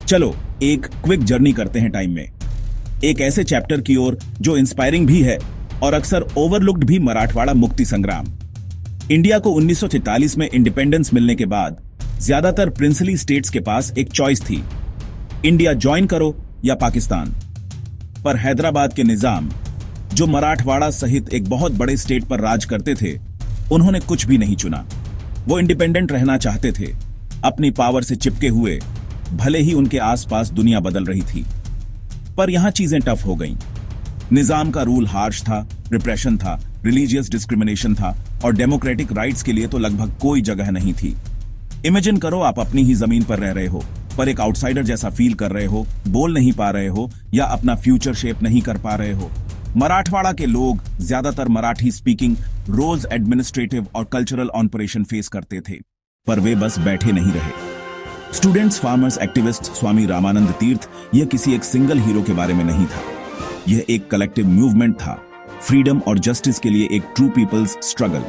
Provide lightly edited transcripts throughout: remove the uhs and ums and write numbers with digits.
चलो एक quick journey करते हैं टाइम में, एक ऐसे चैप्टर की ओर जो इंस्पायरिंग भी है और अक्सर ओवरलुक्ड भी। मराठवाड़ा मुक्ति संग्राम। इंडिया को 1944 में इंडिपेंडेंस मिलने के बाद ज्यादातर प्रिंसली स्टेट्स के पास एक चॉइस थी, इंडिया ज्वाइन करो या पाकिस्तान। पर हैदराबाद के निजाम, जो मराठवाड़ा सहित एक बहुत बड़े स्टेट पर राज करते थे, उन्होंने कुछ भी नहीं चुना। वो इंडिपेंडेंट रहना चाहते थे, अपनी पावर से चिपके हुए, भले ही उनके आसपास दुनिया बदल रही थी। पर यहां चीजें टफ हो गईं। निजाम का रूल हार्श था, रिप्रेशन था, रिलीजियस डिस्क्रिमिनेशन था और डेमोक्रेटिक राइट्स के लिए तो लगभग कोई जगह नहीं थी। इमेजिन करो आप अपनी ही जमीन पर रह रहे हो, पर एक आउटसाइडर जैसा फील कर रहे हो, बोल नहीं पा रहे हो या अपना फ्यूचर शेप नहीं कर पा रहे हो। मराठवाड़ा के लोग, ज्यादातर मराठी स्पीकिंग, रोज एडमिनिस्ट्रेटिव और कल्चरल ऑपरेशन फेस करते थे, पर वे बस बैठे नहीं रहे। Students, farmers, activist, Swami Ramanand तीर्थ, यह किसी एक सिंगल हीरो के बारे में नहीं था। यह एक कलेक्टिव मूवमेंट था, फ्रीडम और जस्टिस के लिए एक ट्रू पीपल्स स्ट्रगल।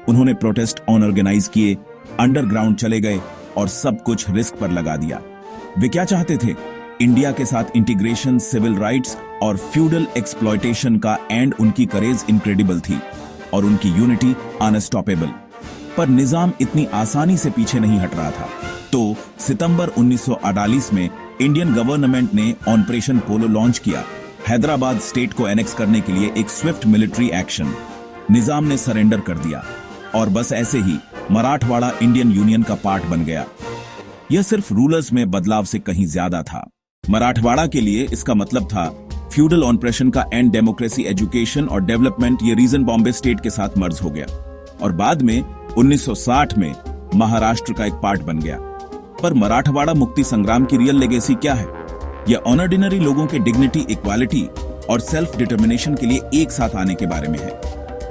उन्होंने प्रोटेस्ट ऑर्गेनाइज किए, अंडरग्राउंड चले गए और सब कुछ रिस्क पर लगा दिया। वे क्या चाहते थे? इंडिया के साथ इंटीग्रेशन, सिविल राइट्स और फ्यूडल एक्सप्लॉयटेशन का। एंड उनकी करेज इनक्रेडिबल थी और उनकी यूनिटी अनस्टॉपेबल। पर निजाम इतनी आसानी से पीछे नहीं हट रहा था। तो सितंबर 1948 में इंडियन गवर्नमेंट ने ऑपरेशन पोलो लॉन्च किया, हैदराबाद स्टेट को एनेक्स करने के लिए एक स्विफ्ट मिलिट्री एक्शन। निजाम ने सरेंडर कर दिया और बस ऐसे ही मराठवाड़ा इंडियन यूनियन का पार्ट बन गया। यह सिर्फ रूलर्स में बदलाव से कहीं ज्यादा था। मराठवाड़ा के लिए इसका मतलब था फ्यूडल ऑपरेशन का एंड, डेमोक्रेसी, एजुकेशन और डेवलपमेंट। ये रीजन बॉम्बे स्टेट के साथ मर्ज हो गया और बाद में 1960 में महाराष्ट्र का एक पार्ट बन गया। पर मराठवाड़ा मुक्ति संग्राम की रियल लेगेसी क्या है? यह ऑर्डिनरी लोगों के डिग्निटी, इक्वालिटी और सेल्फ डिटर्मिनेशन के लिए एक साथ आने के बारे में है।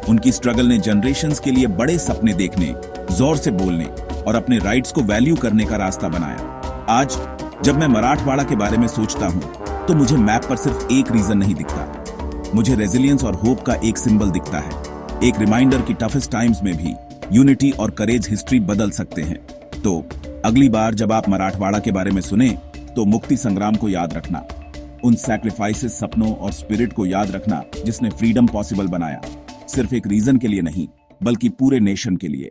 उनकी स्ट्रगल ने जनरेशंस के लिए बड़े सपने देखने, जोर से बोलने और अपने राइट्स को वैल्यू करने का रास्ता बनाया। आज जब मैं मराठवाड़ा के बारे में सोचता हूं तो मुझे मैप पर सिर्फ एक रीजन नहीं दिखता, मुझे रेजिलियंस और होप का एक सिंबल दिखता है। एक रिमाइंडर कि टफेस्ट टाइम्स में भी यूनिटी और करेज हिस्ट्री बदल सकते हैं। तो अगली बार जब आप मराठवाड़ा के बारे में सुने तो मुक्ति संग्राम को याद रखना, उन सैक्रिफाइसेस, सपनों और स्पिरिट को याद रखना जिसने फ्रीडम पॉसिबल बनाया, सिर्फ एक रीजन के लिए नहीं बल्कि पूरे नेशन के लिए।